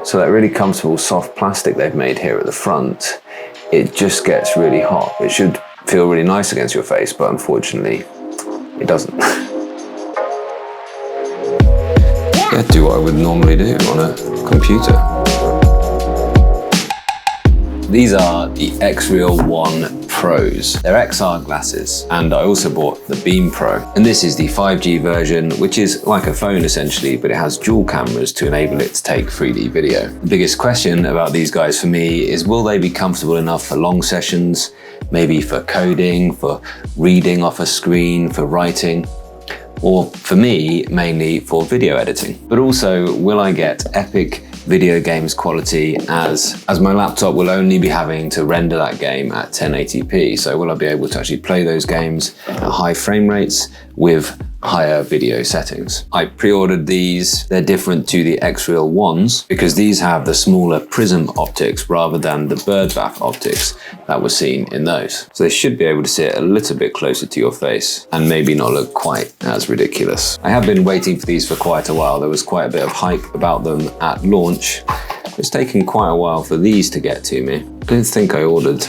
So that really comfortable soft plastic they've made here at the front, it just gets really hot. It should feel really nice against your face, but unfortunately, it doesn't. Yeah, do what I would normally do on a computer. These are the XREAL One Pros. They're XR glasses, and I also bought the Beam Pro. And this is the 5G version, which is like a phone essentially, but it has dual cameras to enable it to take 3D video. The biggest question about these guys for me is, will they be comfortable enough for long sessions, maybe for coding, for reading off a screen, for writing? Or for me, mainly for video editing. But also, will I get epic video games quality as my laptop will only be having to render that game at 1080p. So will I be able to actually play those games at high frame rates with higher video settings? I pre-ordered these. They're different to the XREAL ones because these have the smaller prism optics rather than the bird bath optics that were seen in those. So they should be able to sit a little bit closer to your face and maybe not look quite as ridiculous. I have been waiting for these for quite a while. There was quite a bit of hype about them at launch. It's taken quite a while for these to get to me. I didn't think I ordered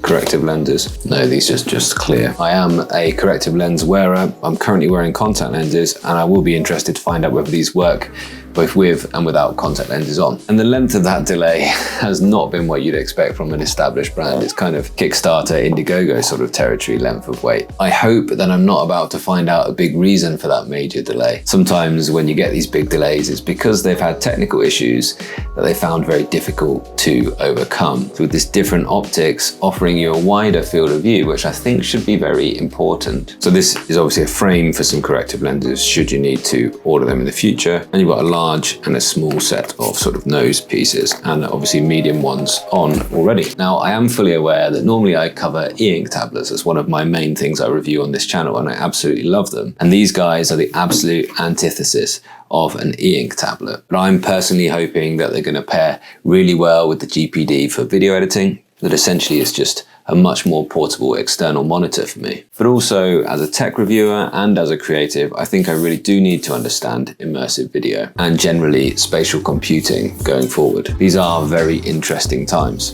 corrective lenses. No, these are just clear. I am a corrective lens wearer. I'm currently wearing contact lenses, and I will be interested to find out whether these work both with and without contact lenses on. And the length of that delay has not been what you'd expect from an established brand. It's kind of Kickstarter, Indiegogo sort of territory length of wait. I hope that I'm not about to find out a big reason for that major delay. Sometimes when you get these big delays, it's because they've had technical issues that they found very difficult to overcome. So with this different optics offering you a wider field of view, which I think should be very important. So this is obviously a frame for some corrective lenses should you need to order them in the future. And you've got a large and a small set of sort of nose pieces, and obviously medium ones on already. Now, I am fully aware that normally I cover e-ink tablets as one of my main things I review on this channel, and I absolutely love them. And these guys are the absolute antithesis of an e-ink tablet. But I'm personally hoping that they're going to pair really well with the GPD for video editing, that essentially is just a much more portable external monitor for me. But also as a tech reviewer and as a creative, I think I really do need to understand immersive video and generally spatial computing going forward. These are very interesting times.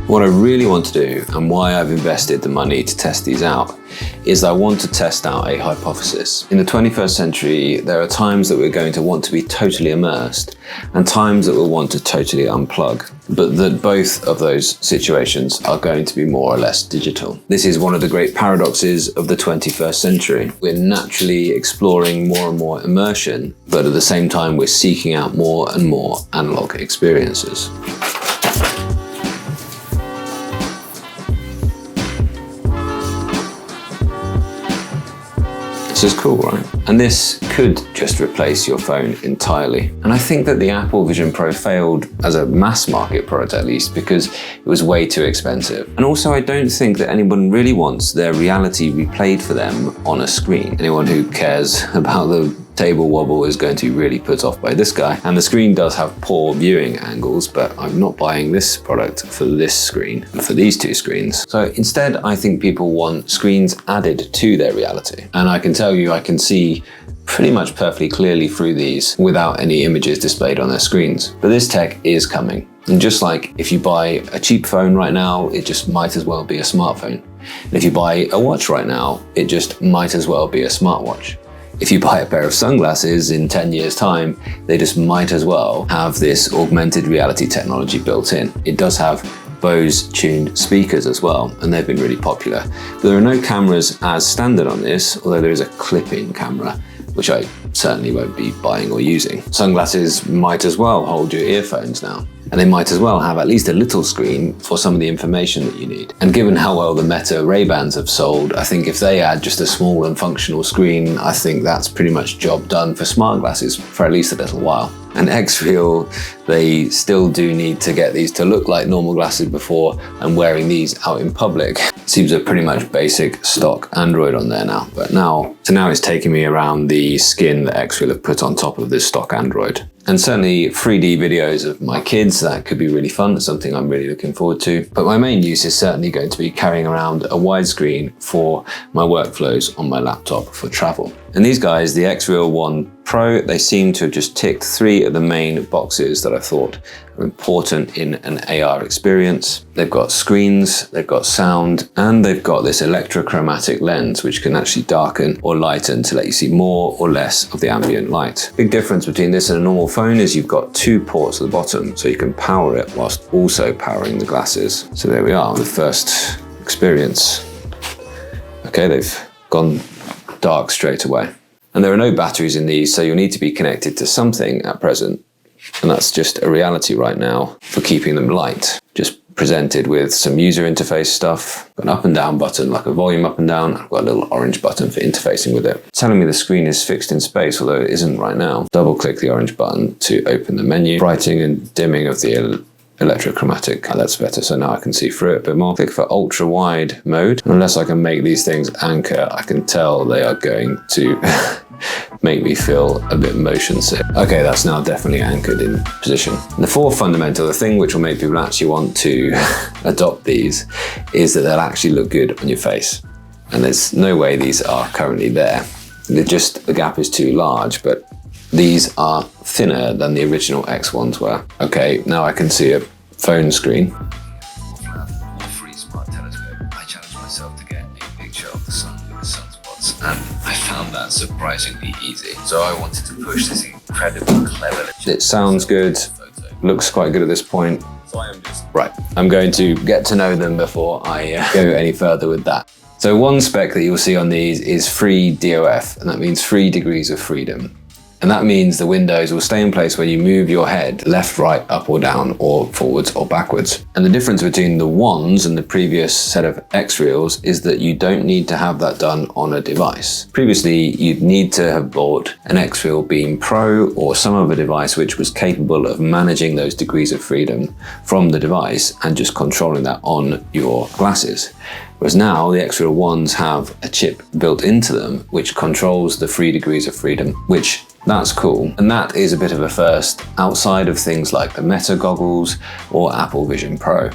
What I really want to do, and why I've invested the money to test these out, is I want to test out a hypothesis. In the 21st century, there are times that we're going to want to be totally immersed and times that we'll want to totally unplug, but that both of those situations are going to be more or less digital. This is one of the great paradoxes of the 21st century. We're naturally exploring more and more immersion, but at the same time, we're seeking out more and more analog experiences. This is cool, right? And this could just replace your phone entirely. And I think that the Apple Vision Pro failed as a mass market product, at least, because it was way too expensive. And also, I don't think that anyone really wants their reality replayed for them on a screen. Anyone who cares about the table wobble is going to be really put off by this guy. And the screen does have poor viewing angles, but I'm not buying this product for this screen and for these two screens. So instead, I think people want screens added to their reality. And I can tell you, I can see pretty much perfectly clearly through these without any images displayed on their screens. But this tech is coming. And just like if you buy a cheap phone right now, it just might as well be a smartphone. And if you buy a watch right now, it just might as well be a smartwatch. If you buy a pair of sunglasses in 10 years' time, they just might as well have this augmented reality technology built in. It does have Bose tuned speakers as well, and they've been really popular. But there are no cameras as standard on this, although there is a clip-in camera, which I certainly won't be buying or using. Sunglasses might as well hold your earphones now. And they might as well have at least a little screen for some of the information that you need. And given how well the Meta Ray-Bans have sold, I think if they add just a small and functional screen, I think that's pretty much job done for smart glasses for at least a little while. And XREAL, they still do need to get these to look like normal glasses before and wearing these out in public. Seems a pretty much basic stock Android on there now, but now it's taking me around the skin that XREAL have put on top of this stock Android. And certainly 3D videos of my kids, that could be really fun. It's something I'm really looking forward to. But my main use is certainly going to be carrying around a widescreen for my workflows on my laptop for travel. And these guys, the XREAL One Pro, they seem to have just ticked 3 of the main boxes that I thought are important in an AR experience. They've got screens, they've got sound, and they've got this electrochromatic lens, which can actually darken or lighten to let you see more or less of the ambient light. Big difference between this and a normal phone is you've got 2 ports at the bottom, so you can power it whilst also powering the glasses. So there we are, the first experience. Okay, they've gone dark straight away. And there are no batteries in these, so you'll need to be connected to something at present. And that's just a reality right now for keeping them light. Just presented with some user interface stuff, got an up and down button, like a volume up and down. I've got a little orange button for interfacing with it. It's telling me the screen is fixed in space, although it isn't right now. Double click the orange button to open the menu. Brightening and dimming of the electrochromatic, that's better, so now I can see through it a bit more. Click for ultra wide mode. Unless I can make these things anchor, I can tell they are going to make me feel a bit motion sick. Okay, that's now definitely anchored in position. And the fourth fundamental, the thing which will make people actually want to adopt these, is that they'll actually look good on your face. And there's no way these are currently there. The gap is too large, but these are thinner than the original X ones were. Okay, now I can see a phone screen. I challenged myself to get a picture of the sun with the sunspots, and I found that surprisingly easy. So I wanted to push this incredibly clever. It sounds good, looks quite good at this point. So I'm going to get to know them before I go any further with that. So one spec that you'll see on these is free DOF, and that means 3 degrees of freedom. And that means the windows will stay in place when you move your head left, right, up or down, or forwards or backwards. And the difference between the ones and the previous set of XREALs is that you don't need to have that done on a device. Previously, you'd need to have bought an XREAL Beam Pro or some other device which was capable of managing those degrees of freedom from the device and just controlling that on your glasses. Whereas now the XREAL ones have a chip built into them which controls the 3 degrees of freedom, which that's cool. And that is a bit of a first outside of things like the Meta goggles or Apple Vision Pro.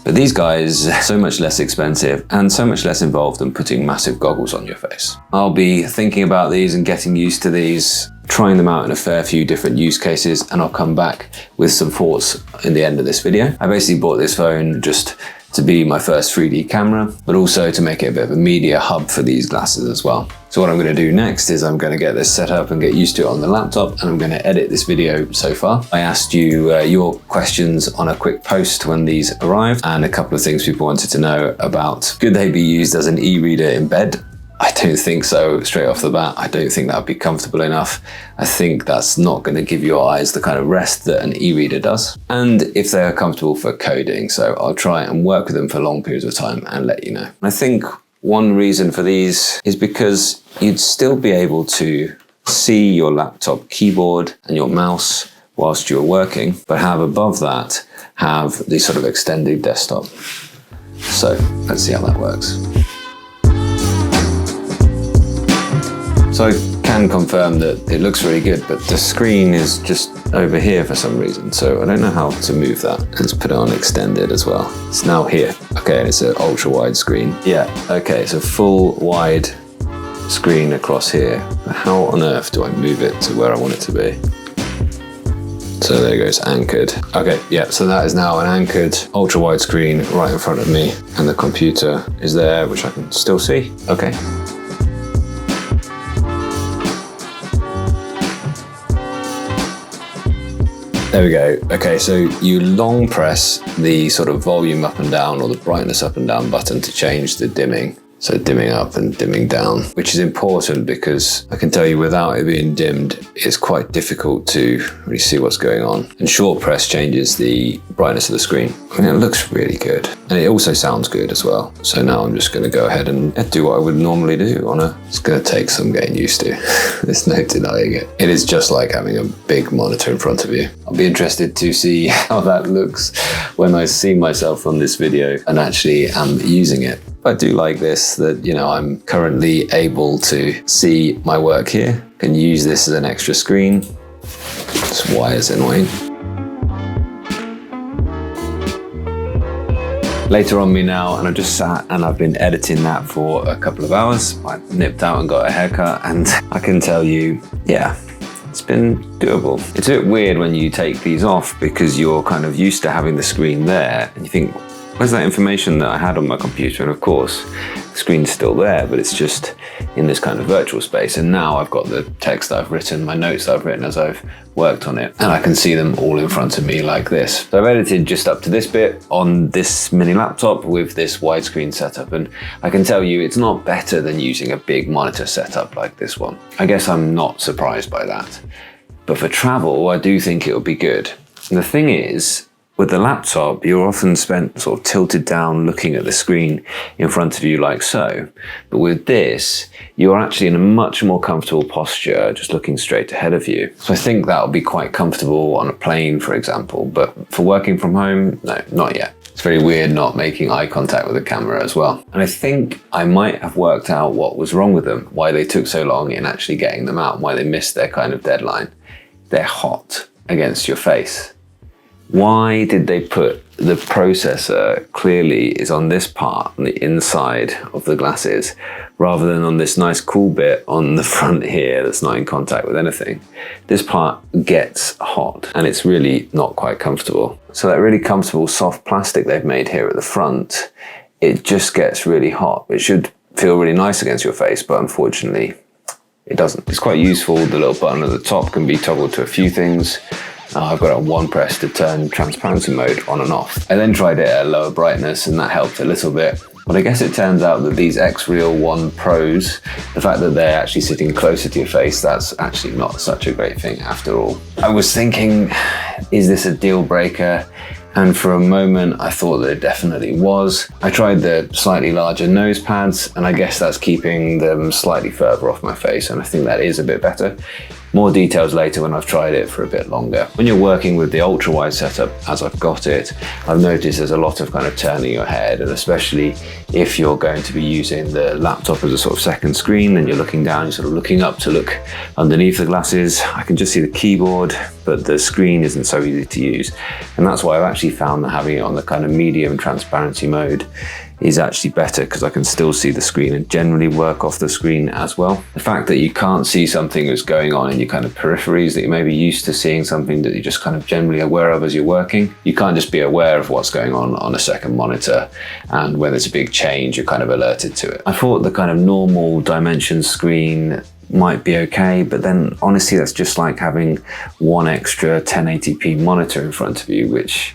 But these guys are so much less expensive and so much less involved than putting massive goggles on your face. I'll be thinking about these and getting used to these, trying them out in a fair few different use cases, and I'll come back with some thoughts in the end of this video. I basically bought this phone just to be my first 3D camera, but also to make it a bit of a media hub for these glasses as well. So what I'm going to do next is I'm going to get this set up and get used to it on the laptop, and I'm going to edit this video so far. I asked you your questions on a quick post when these arrived, and a couple of things people wanted to know about. Could they be used as an e-reader in bed? I don't think so straight off the bat. I don't think that would be comfortable enough. I think that's not going to give your eyes the kind of rest that an e-reader does. And if they are comfortable for coding, so I'll try and work with them for long periods of time and let you know. I think one reason for these is because you'd still be able to see your laptop keyboard and your mouse whilst you're working, but have above that, have the sort of extended desktop. So let's see how that works. So I can confirm that it looks really good, but the screen is just over here for some reason. So I don't know how to move that. Let's put it on extended as well. It's now here. Okay, and it's an ultra wide screen. Yeah, okay, it's a full wide screen across here. How on earth do I move it to where I want it to be? So there goes anchored. Okay, yeah, so that is now an anchored ultra wide screen right in front of me, and the computer is there, which I can still see. Okay. There we go. Okay, so you long press the sort of volume up and down or the brightness up and down button to change the dimming. So dimming up and dimming down, which is important because I can tell you without it being dimmed, it's quite difficult to really see what's going on. And short press changes the brightness of the screen. I mean, it looks really good. And it also sounds good as well. So now I'm just gonna go ahead and do what I would normally do on a, it's gonna take some getting used to. There's no denying it. It is just like having a big monitor in front of you. I'll be interested to see how that looks when I see myself on this video and actually am using it. I do like this, that, you know, I'm currently able to see my work here, can use this as an extra screen. This wire's annoying. Later on me now, and I just sat and I've been editing that for a couple of hours. I nipped out and got a haircut, and I can tell you, yeah, it's been doable. It's a bit weird when you take these off because you're kind of used to having the screen there and you think, where's that information that I had on my computer? And of course, the screen's still there, but it's just in this kind of virtual space. And now I've got the text I've written, my notes that I've written as I've worked on it, and I can see them all in front of me like this. So I've edited just up to this bit on this mini laptop with this widescreen setup, and I can tell you it's not better than using a big monitor setup like this one. I guess I'm not surprised by that. But for travel, I do think it would be good. And the thing is, with the laptop, you're often spent sort of tilted down looking at the screen in front of you like so. But with this, you're actually in a much more comfortable posture, just looking straight ahead of you. So I think that'll be quite comfortable on a plane, for example. But for working from home, no, not yet. It's very weird not making eye contact with the camera as well. And I think I might have worked out what was wrong with them, why they took so long in actually getting them out, why they missed their kind of deadline. They're hot against your face. Why did they put the processor clearly is on this part, on the inside of the glasses, rather than on this nice cool bit on the front here that's not in contact with anything? This part gets hot and it's really not quite comfortable. So that really comfortable soft plastic they've made here at the front, it just gets really hot. It should feel really nice against your face, but unfortunately it doesn't. It's quite useful. The little button at the top can be toggled to a few things. I've got it on one press to turn transparency mode on and off. I then tried it at a lower brightness and that helped a little bit. But I guess it turns out that these XREAL 1 Pros, the fact that they're actually sitting closer to your face, that's actually not such a great thing after all. I was thinking, is this a deal breaker? And for a moment, I thought that it definitely was. I tried the slightly larger nose pads, and I guess that's keeping them slightly further off my face, and I think that is a bit better. More details later when I've tried it for a bit longer. When you're working with the ultra wide setup, as I've got it, I've noticed there's a lot of kind of turning your head, and especially if you're going to be using the laptop as a sort of second screen and you're looking down, you're sort of looking up to look underneath the glasses. I can just see the keyboard, but the screen isn't so easy to use. And that's why I've actually found that having it on the kind of medium transparency mode is actually better, because I can still see the screen and generally work off the screen as well. The fact that you can't see something that's going on in your kind of peripheries, that you may be used to seeing something that you're just kind of generally aware of as you're working. You can't just be aware of what's going on a second monitor, and when there's a big change, you're kind of alerted to it. I thought the kind of normal dimension screen might be okay, but then honestly, that's just like having one extra 1080p monitor in front of you, which,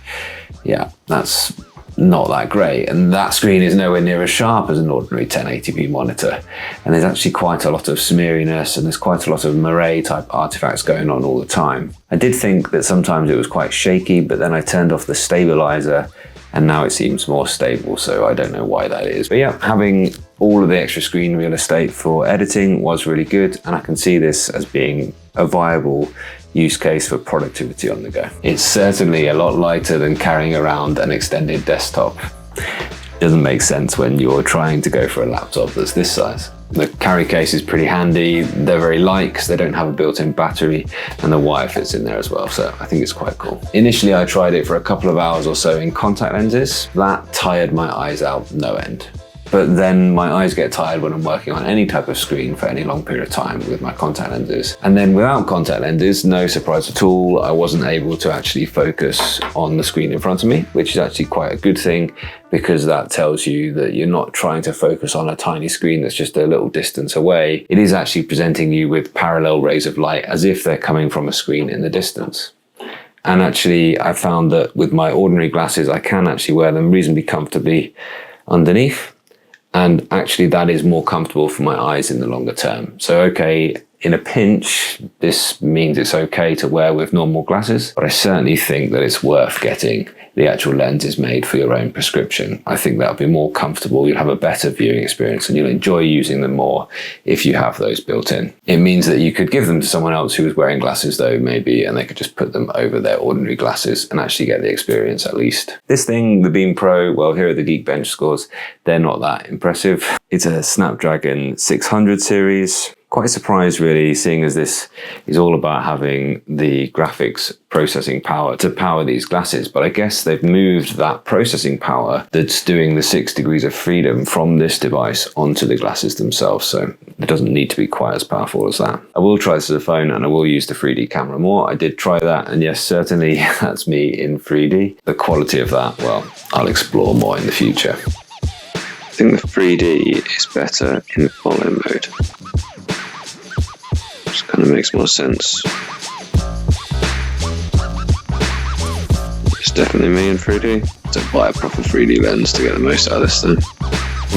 yeah, that's not that great. And that screen is nowhere near as sharp as an ordinary 1080p monitor. And there's actually quite a lot of smeariness, and there's quite a lot of moire type artifacts going on all the time. I did think that sometimes it was quite shaky, but then I turned off the stabilizer and now it seems more stable, so I don't know why that is. But yeah, having all of the extra screen real estate for editing was really good, and I can see this as being a viable use case for productivity on the go. It's certainly a lot lighter than carrying around an extended desktop. Doesn't make sense when you're trying to go for a laptop that's this size. The carry case is pretty handy. They're very light because they don't have a built-in battery, and the wire fits in there as well, so I think it's quite cool. Initially, I tried it for a couple of hours or so in contact lenses. That tired my eyes out no end. But then my eyes get tired when I'm working on any type of screen for any long period of time with my contact lenses. And then without contact lenses, no surprise at all, I wasn't able to actually focus on the screen in front of me, which is actually quite a good thing, because that tells you that you're not trying to focus on a tiny screen that's just a little distance away. It is actually presenting you with parallel rays of light as if they're coming from a screen in the distance. And actually, I found that with my ordinary glasses, I can actually wear them reasonably comfortably underneath. And actually that is more comfortable for my eyes in the longer term. So okay, in a pinch, this means it's okay to wear with normal glasses, but I certainly think that it's worth getting the actual lenses made for your own prescription. I think that'll be more comfortable, you'll have a better viewing experience, and you'll enjoy using them more if you have those built in. It means that you could give them to someone else who was wearing glasses though, maybe, and they could just put them over their ordinary glasses and actually get the experience at least. This thing, the Beam Pro, well, here are the Geekbench scores. They're not that impressive. It's a Snapdragon 600 series. Quite surprised really, seeing as this is all about having the graphics processing power to power these glasses, but I guess they've moved that processing power that's doing the 6 degrees of freedom from this device onto the glasses themselves, so it doesn't need to be quite as powerful as that. I will try this as a phone and I will use the 3D camera more. I did try that, and yes, certainly that's me in 3D. The quality of that, well, I'll explore more in the future. I think the 3D is better in follow mode. Just kind of makes more sense. It's definitely me in 3D. To buy a proper 3D lens to get the most out of this thing.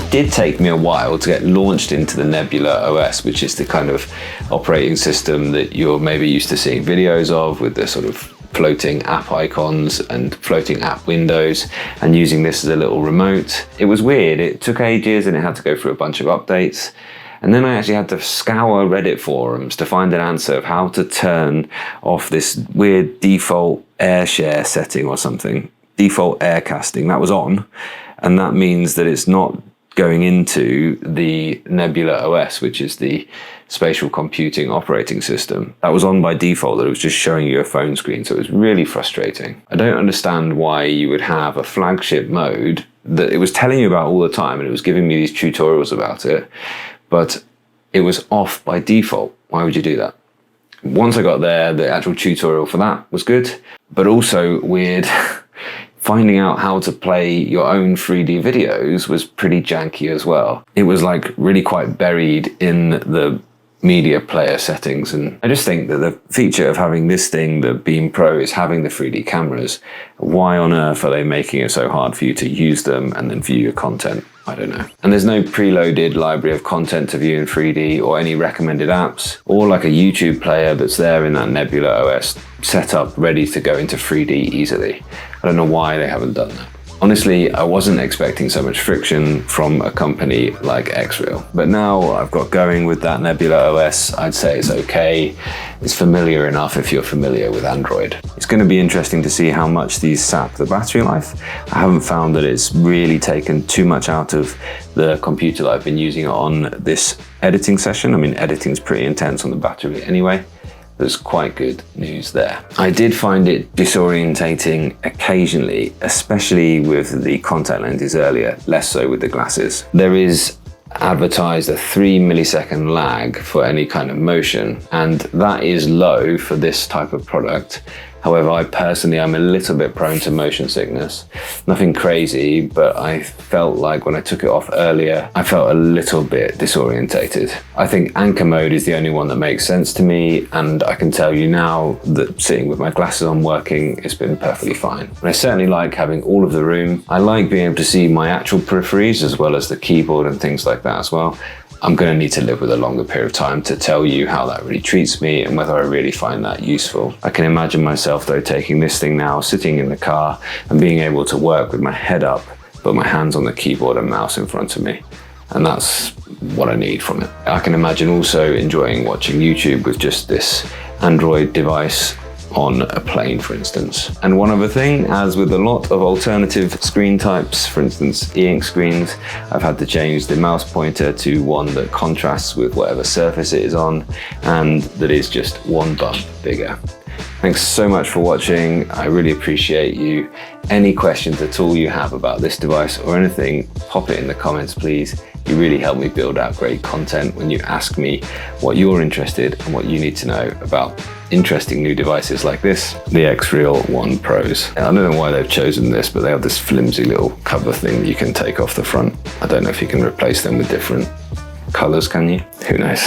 It did take me a while to get launched into the Nebula OS, which is the kind of operating system that you're maybe used to seeing videos of, with the sort of floating app icons and floating app windows, and using this as a little remote. It was weird, it took ages and it had to go through a bunch of updates. And then I actually had to scour Reddit forums to find an answer of how to turn off this weird default air share setting or something. Default air casting, that was on. And that means that it's not going into the Nebula OS, which is the spatial computing operating system. That was on by default, that it was just showing you a phone screen. So it was really frustrating. I don't understand why you would have a flagship mode that it was telling you about all the time, and it was giving me these tutorials about it, but it was off by default. Why would you do that? Once I got there, the actual tutorial for that was good, but also weird. Finding out how to play your own 3D videos was pretty janky as well. It was like really quite buried in the media player settings, and I just think that the feature of having this thing, the Beam Pro, is having the 3D cameras. Why on earth are they making it so hard for you to use them and then view your content? I don't know. And there's no preloaded library of content to view in 3D or any recommended apps, or like a YouTube player that's there in that Nebula OS set up ready to go into 3D easily. I don't know why they haven't done that. Honestly, I wasn't expecting so much friction from a company like XREAL. But now I've got going with that Nebula OS, I'd say it's okay. It's familiar enough if you're familiar with Android. It's going to be interesting to see how much these sap the battery life. I haven't found that it's really taken too much out of the computer that I've been using on this editing session. I mean, editing's pretty intense on the battery anyway. There's quite good news there. I did find it disorientating occasionally, especially with the contact lenses earlier, less so with the glasses. There is advertised a 3 millisecond lag for any kind of motion, and that is low for this type of product. However, I personally am a little bit prone to motion sickness. Nothing crazy, but I felt like when I took it off earlier, I felt a little bit disorientated. I think anchor mode is the only one that makes sense to me, and I can tell you now that sitting with my glasses on working, it's been perfectly fine. And I certainly like having all of the room. I like being able to see my actual peripheries as well as the keyboard and things like that as well. I'm going to need to live with a longer period of time to tell you how that really treats me and whether I really find that useful. I can imagine myself though taking this thing now, sitting in the car and being able to work with my head up, but my hands on the keyboard and mouse in front of me. And that's what I need from it. I can imagine also enjoying watching YouTube with just this Android device on a plane, for instance. And one other thing, as with a lot of alternative screen types, for instance e-ink screens, I've had to change the mouse pointer to one that contrasts with whatever surface it is on, and that is just one bump bigger. Thanks so much for watching. I really appreciate you. Any questions at all you have about this device or anything, pop it in the comments, please. You really help me build out great content when you ask me what you're interested and what you need to know about interesting new devices like this, the XREAL 1 Pros. I don't know why they've chosen this, but they have this flimsy little cover thing that you can take off the front. I don't know if you can replace them with different colors, can you? Who knows?